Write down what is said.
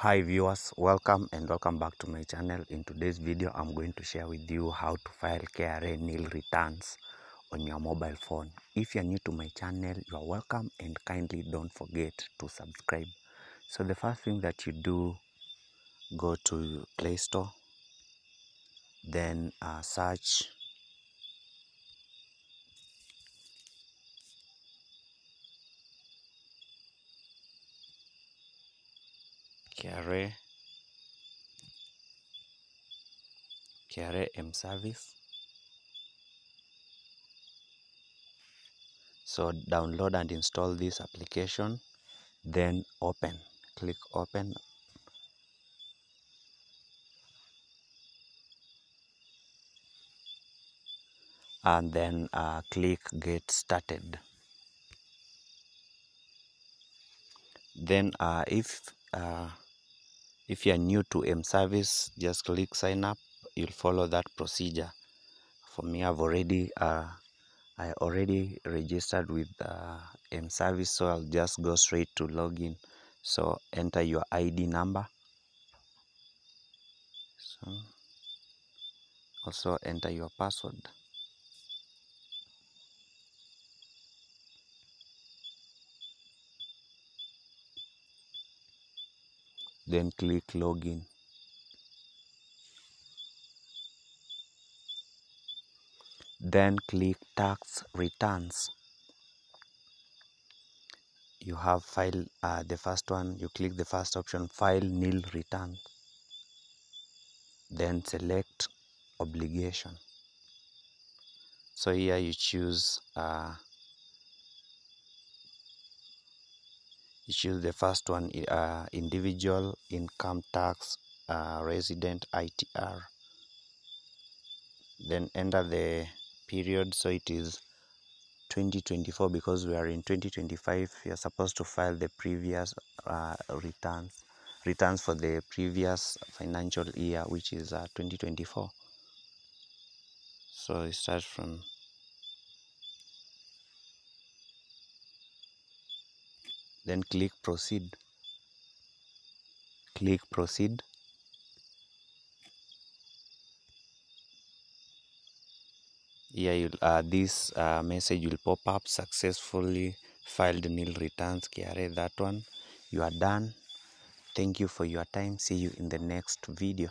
Hi viewers, welcome back to my channel. In today's video I'm going to share with you how to file KRA nil returns on your mobile phone. If you're new to my channel, you are welcome, and kindly don't forget to subscribe. So the first thing that you do, go to Play Store, then search KRA M service. So download and install this application, then open. Click open. And then click get started. Then if you are new to M service, just click sign up. You'll follow that procedure. For me, I already registered with M service, so I'll just go straight to login. So enter your ID number. So also enter your password. Then click login. Then click tax returns. You have file the first one. You click the first option, file nil return. Then select obligation. So here you choose the first one, individual income tax resident ITR. Then enter the period. So it is 2024 because we are in 2025. You are supposed to file the previous returns for the previous financial year, which is 2024. So it starts from then click proceed. Click proceed. Here this message will pop up: successfully filed nil returns KRA. That one, you are done. Thank you for your time. See you in the next video.